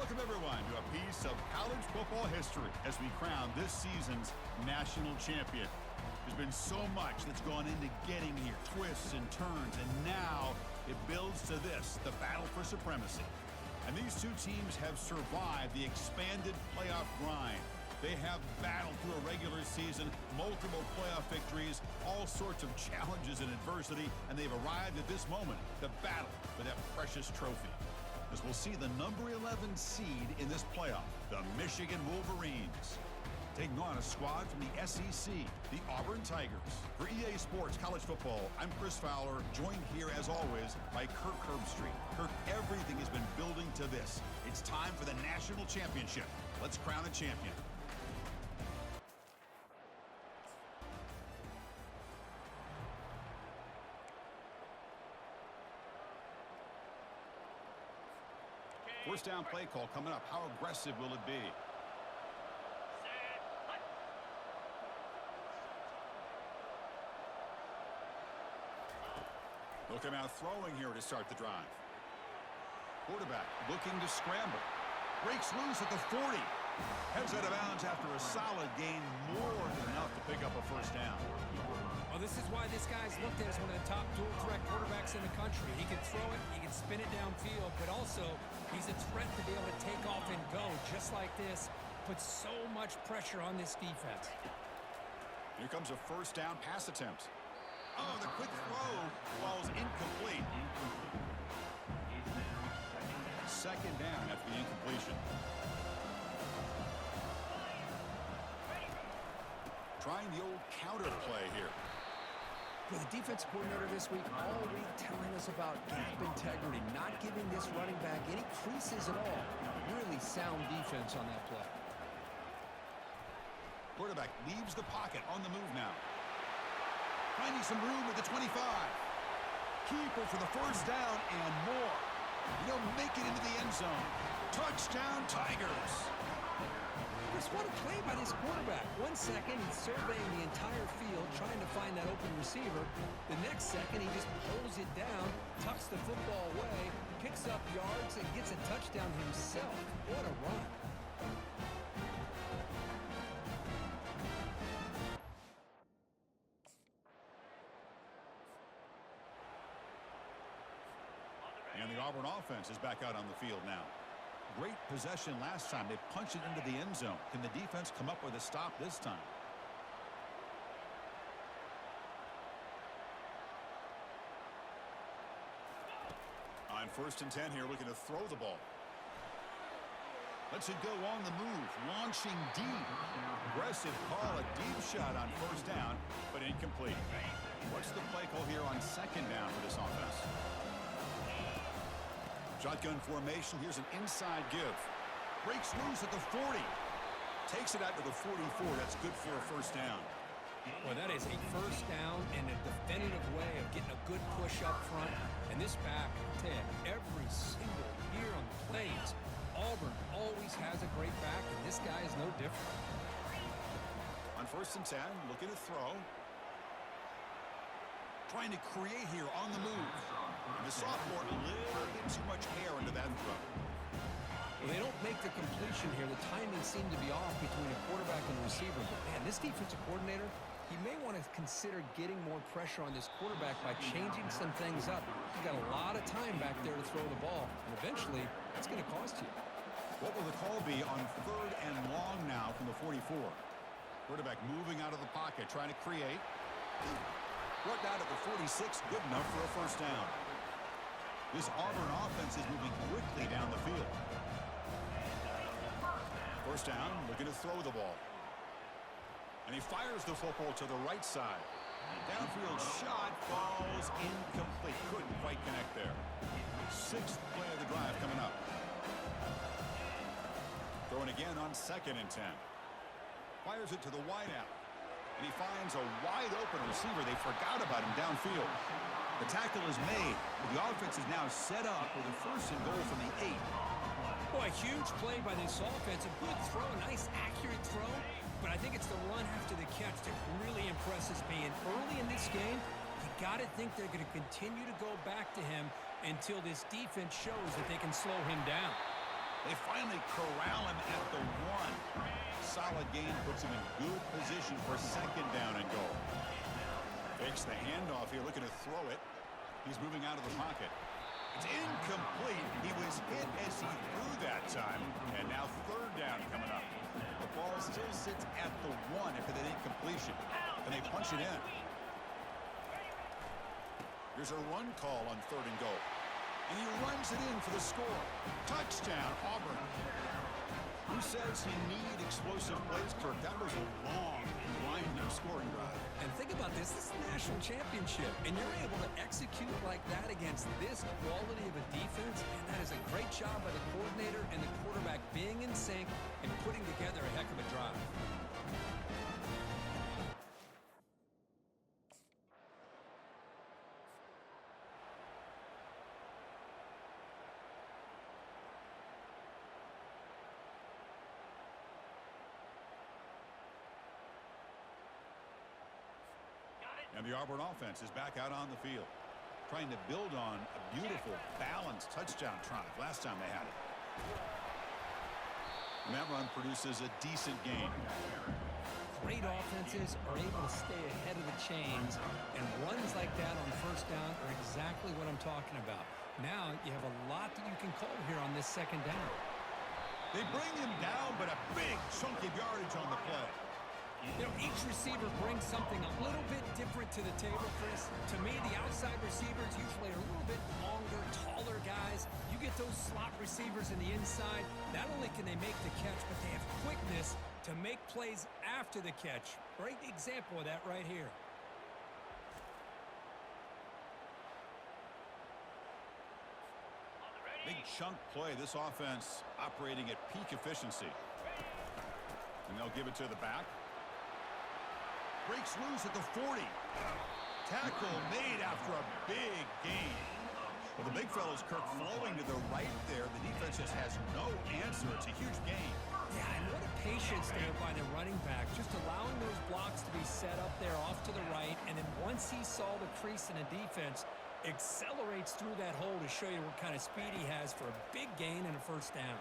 Welcome, everyone, to a piece of college football history as we crown this season's national champion. There's been so much that's gone into getting here, twists and turns, and now it builds to this, the battle for supremacy. And these two teams have survived the expanded playoff grind. They have battled through a regular season, multiple playoff victories, all sorts of challenges and adversity, and they've arrived at this moment, the battle for that precious trophy. As we'll see the number 11 seed in this playoff, the Michigan Wolverines, taking on a squad from the SEC, the Auburn Tigers. For EA Sports College Football, I'm Chris Fowler, joined here as always by Kirk Herbstreit. Kirk, everything has been building to this. It's time for the national championship. Let's crown a champion. First down play call coming up. How aggressive will it be? They'll come out throwing here to start the drive. Quarterback looking to scramble. Breaks loose at the 40. Heads out of bounds after a solid gain, more than enough to pick up a first down. Well, this is why this guy's looked at as one of the top dual threat quarterbacks in the country. He can throw it, he can spin it downfield, but also he's a threat to be able to take off and go just like this. Puts so much pressure on this defense. Here comes a first down pass attempt. Oh, the quick throw falls incomplete. Second down after the incompletion. Trying the old counter play here. Well, the defensive coordinator this week all week telling us about gap integrity, not giving this running back any creases at all. Really sound defense on that play. Quarterback leaves the pocket on the move now. Finding some room at the 25. Keeper for the first down and more. They'll make it into the end zone. Touchdown, Tigers. Just what a play by this quarterback. 1 second, he's surveying the entire field, trying to find that open receiver. The next second, he just pulls it down, tucks the football away, picks up yards, and gets a touchdown himself. What a run. And the Auburn offense is back out on the field now. Great possession last time. They punched it into the end zone. Can the defense come up with a stop this time? On 1st and 10 here, looking to throw the ball. Lets it go on the move, launching deep. Aggressive call, a deep shot on first down, but incomplete. What's the play call here on second down for this offense? Shotgun formation. Here's an inside give. Breaks loose at the 40. Takes it out to the 44. That's good for a first down. Well, that is a first down and a definitive way of getting a good push up front. And this back, Ted, every single year on the plays, Auburn always has a great back, and this guy is no different. On 1st and 10, looking to throw. Trying to create here on the move. And the sophomore, a little bit too much air into that throw. Well, they don't make the completion here. The timing seemed to be off between a quarterback and a receiver. But, man, this defensive coordinator, he may want to consider getting more pressure on this quarterback by changing some things up. He's got a lot of time back there to throw the ball. And eventually, it's going to cost you. What will the call be on 3rd and long now from the 44? Quarterback moving out of the pocket, trying to create. Brought down at the 46, good enough for a first down. This Auburn offense is moving quickly down the field. First down, looking to throw the ball. And he fires the football to the right side. Downfield shot falls incomplete. Couldn't quite connect there. 6th play of the drive coming up. Throwing again on 2nd and 10. Fires it to the wideout. And he finds a wide-open receiver. They forgot about him downfield. The tackle is made, but the offense is now set up with a 1st and goal from the 8. Boy, a huge play by this offense. A good throw, a nice, accurate throw. But I think it's the run after the catch that really impresses me. And early in this game, you got to think they're going to continue to go back to him until this defense shows that they can slow him down. They finally corral him at the 1. Solid gain puts him in good position for second down and goal. Fakes the handoff here, looking to throw it. He's moving out of the pocket. It's incomplete. He was hit as he threw that time. And now third down coming up. The ball still sits at the 1 after that incompletion. And they punch it in. Here's a run call on third and goal. And he runs it in for the score. Touchdown, Auburn. Who says you need explosive plays, Kirk? That was a long, winding scoring drive. And think about this. This is a national championship. And you're able to execute like that against this quality of a defense. And that is a great job by the coordinator and the quarterback being in sync and putting together a heck of a drive. And the Auburn offense is back out on the field, trying to build on a beautiful, balanced touchdown drive last time they had it. And that run produces a decent gain. Great offenses are able to stay ahead of the chains, and runs like that on first down are exactly what I'm talking about. Now you have a lot that you can call here on this second down. They bring him down, but a big chunk of yardage on the play. You know, each receiver brings something a little bit different to the table, Chris. To me, the outside receivers usually are a little bit longer, taller guys. You get those slot receivers in the inside. Not only can they make the catch, but they have quickness to make plays after the catch. Great example of that right here. Big chunk play. This offense operating at peak efficiency. And they'll give it to the back. Breaks loose at the 40. Tackle made after a big gain. Well, the big fellow's Kirk flowing to the right there. The defense just has no answer. It's a huge gain. Yeah, and what a patience there by the running back. Just allowing those blocks to be set up there off to the right. And then once he saw the crease in the defense, accelerates through that hole to show you what kind of speed he has for a big gain and a first down.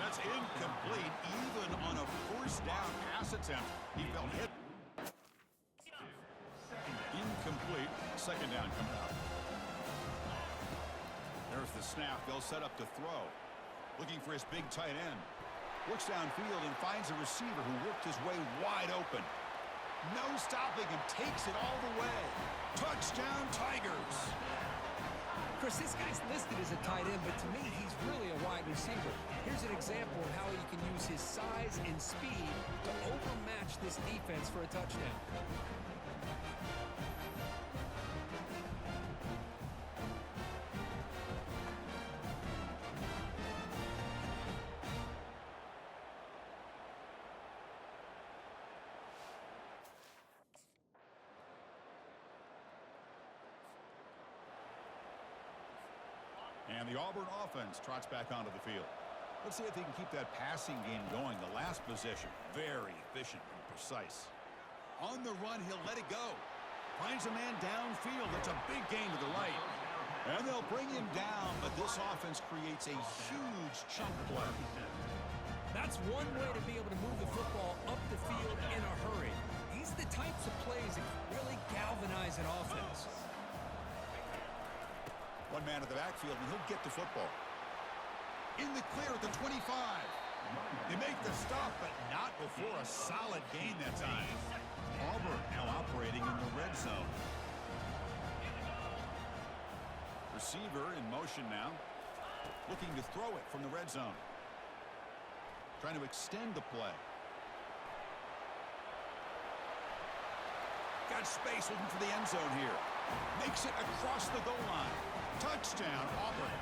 That's incomplete. Even on a first down pass attempt, he felt hit. Incomplete. Second down coming up. There's the snap. They'll set up to throw. Looking for his big tight end. Looks downfield and finds a receiver who worked his way wide open. No stopping him. Takes it all the way. Touchdown, Tigers. Chris, this guy's listed as a tight end, but to me, he's really a wide receiver. Here's an example of how he can use his size and speed to overmatch this defense for a touchdown. And the Auburn offense trots back onto the field. Let's see if they can keep that passing game going. The last possession, very efficient and precise. On the run, he'll let it go. Finds a man downfield. That's a big gain to the right. And they'll bring him down, but this offense creates a huge chunk play. That's one way to be able to move the football up the field in a hurry. These are the types of plays that really galvanize an offense. One man at the backfield, and he'll get the football. In the clear at the 25. They make the stop, but not before a solid gain that time. Auburn now operating in the red zone. Receiver in motion now. Looking to throw it from the red zone. Trying to extend the play. Got space looking for the end zone here. Makes it across the goal line. Touchdown, Auburn.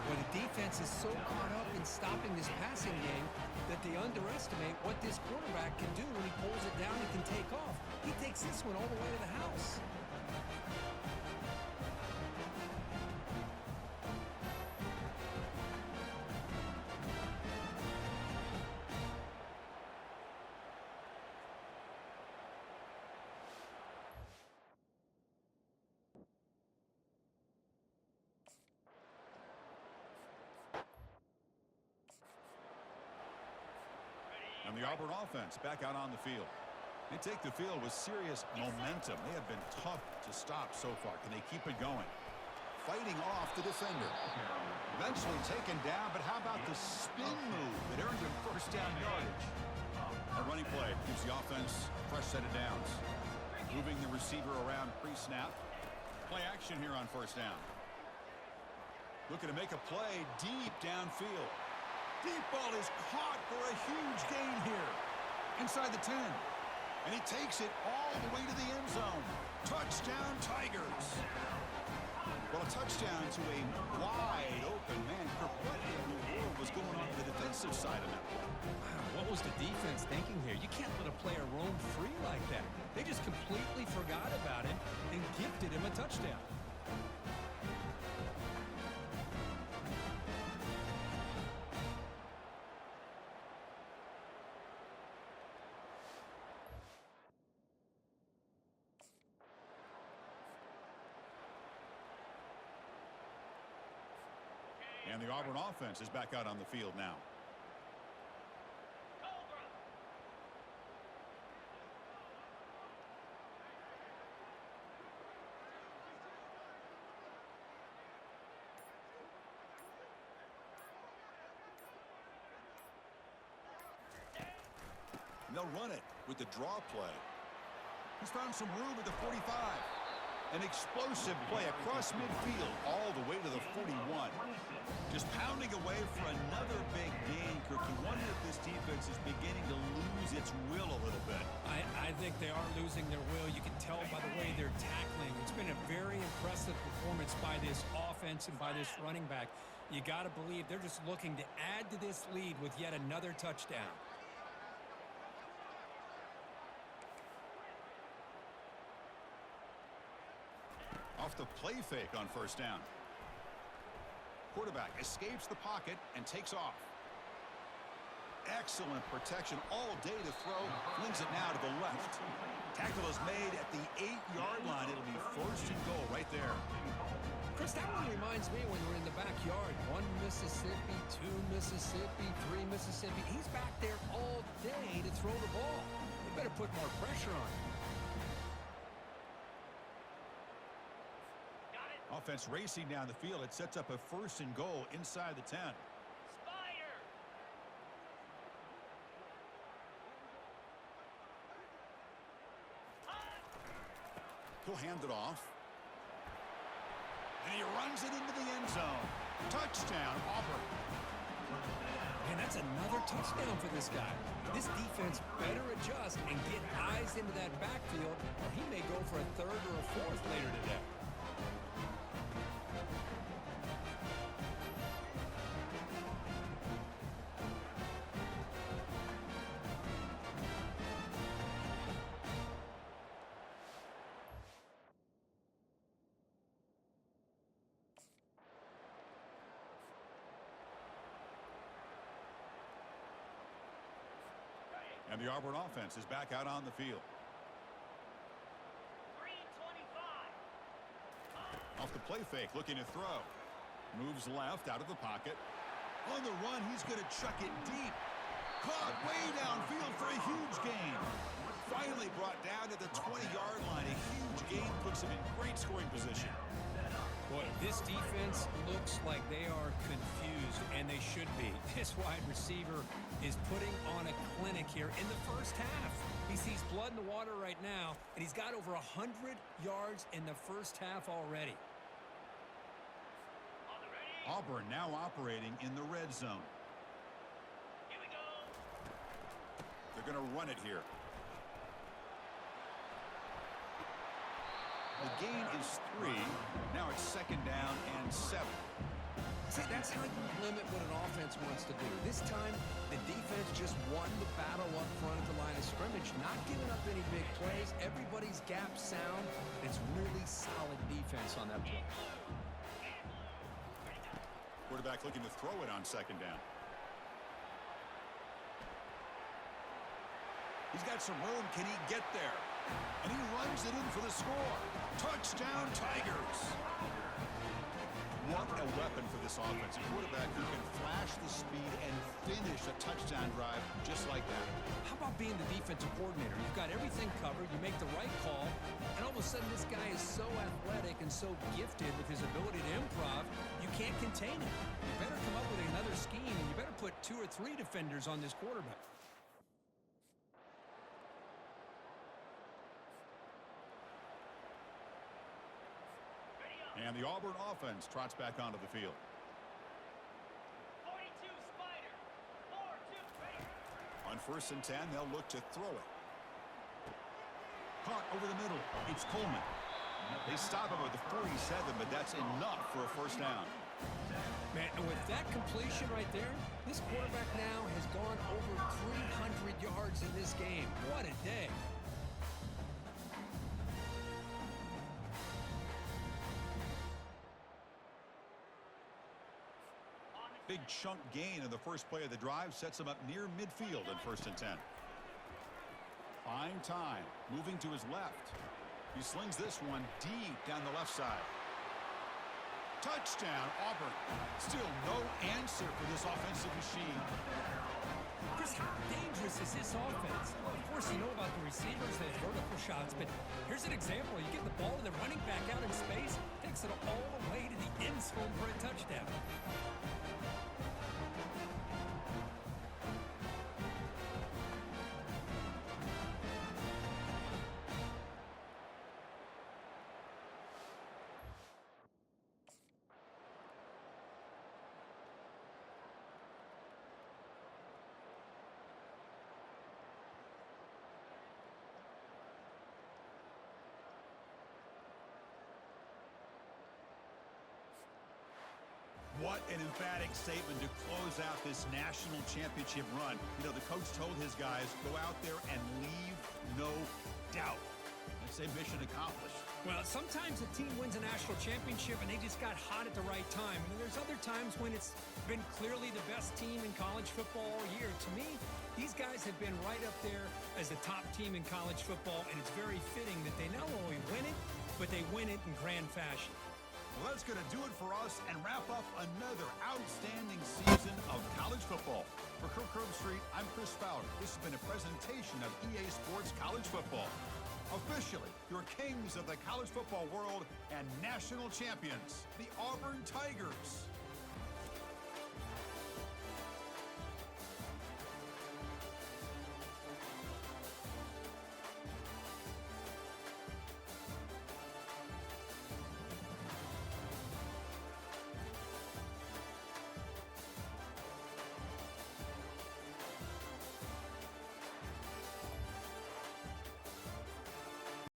Well, the defense is so caught up in stopping this passing game that they underestimate what this quarterback can do when he pulls it down and can take off. He takes this one all the way to the house. And the Auburn offense back out on the field. They take the field with serious momentum. They have been tough to stop so far. Can they keep it going? Fighting off the defender. Eventually taken down, but how about the spin move that earned him first down yardage? A running play gives the offense a fresh set of downs. Moving the receiver around pre-snap. Play action here on first down. Looking to make a play deep downfield. Deep ball is caught for a huge gain here. Inside the 10. And he takes it all the way to the end zone. Touchdown, Tigers. Well, a touchdown to a wide open man. What in the world was going on the defensive side of that play? Wow, what was the defense thinking here? You can't let a player roam free like that. They just completely forgot about him and gifted him a touchdown. And the Auburn offense is back out on the field now. And they'll run it with the draw play. He's found some room at the 45. An explosive play across midfield all the way to the 41. Just pounding away for another big gain, Kirk. You wonder if this defense is beginning to lose its will a little bit. I think they are losing their will. You can tell by the way they're tackling. It's been a very impressive performance by this offense and by this running back. You got to believe they're just looking to add to this lead with yet another touchdown. Off the play fake on first down. Quarterback escapes the pocket and takes off. Excellent protection all day to throw. Flings it now to the left. Tackle is made at the 8-yard line. It'll be first and goal right there. Chris, that one reminds me when we're in the backyard. 1 Mississippi, 2 Mississippi, 3 Mississippi. He's back there all day to throw the ball. They better put more pressure on him. Offense racing down the field. It sets up a first and goal inside the 10. Spider. He'll hand it off. And he runs it into the end zone. Touchdown, Auburn. Man, that's another touchdown for this guy. This defense better adjust and get eyes into that backfield, or he may go for a third or a fourth later today. And the Auburn offense is back out on the field. 325. Off the play fake, looking to throw. Moves left out of the pocket. On the run, he's going to chuck it deep. Caught way downfield for a huge gain. Finally brought down to the 20-yard line. A huge gain puts him in great scoring position. Boy, this defense looks like they are confused, and they should be. This wide receiver is putting on a clinic here in the first half. He sees blood in the water right now, and he's got over 100 yards in the first half already. Auburn now operating in the red zone. Here we go. They're going to run it here. The gain is 3. Now it's second down and 7. See, that's how you limit what an offense wants to do. This time, the defense just won the battle up front at the line of scrimmage, not giving up any big plays. Everybody's gap sound. It's really solid defense on that play. Quarterback looking to throw it on second down. He's got some room. Can he get there? And he runs it in for the score. Touchdown, Tigers. What a weapon weapon for this offense. A quarterback who can flash the speed and finish a touchdown drive just like that. How about being the defensive coordinator? You've got everything covered, you make the right call, and all of a sudden this guy is so athletic and so gifted with his ability to improv, you can't contain him. You better come up with another scheme, and you better put 2 or 3 defenders on this quarterback. And the Auburn offense trots back onto the field. 42, Spider. 4-2, ready. On 1st and 10, they'll look to throw it. Caught over the middle. It's Coleman. They stop him at the 47, but that's enough for a first down. Man, and with that completion right there, this quarterback now has gone over 300 yards in this game. What a day. Big chunk gain in the first play of the drive sets him up near midfield in 1st and 10. Fine time, moving to his left. He slings this one deep down the left side. Touchdown, Auburn. Still no answer for this offensive machine. Chris, how dangerous is this offense? Of course, you know about the receivers, the vertical shots, but here's an example. You get the ball to the running back out in space, takes it all the way to the end zone for a touchdown. What an emphatic statement to close out this national championship run. You know, the coach told his guys, go out there and leave no doubt. I'd say mission accomplished. Well, sometimes a team wins a national championship and they just got hot at the right time. And there's other times when it's been clearly the best team in college football all year. To me, these guys have been right up there as the top team in college football, and it's very fitting that they not only win it, but they win it in grand fashion. Well, that's going to do it for us and wrap up another outstanding season of college football. For Kirk Herbstreit, I'm Chris Fowler. This has been a presentation of EA Sports College Football. Officially, your kings of the college football world and national champions, the Auburn Tigers.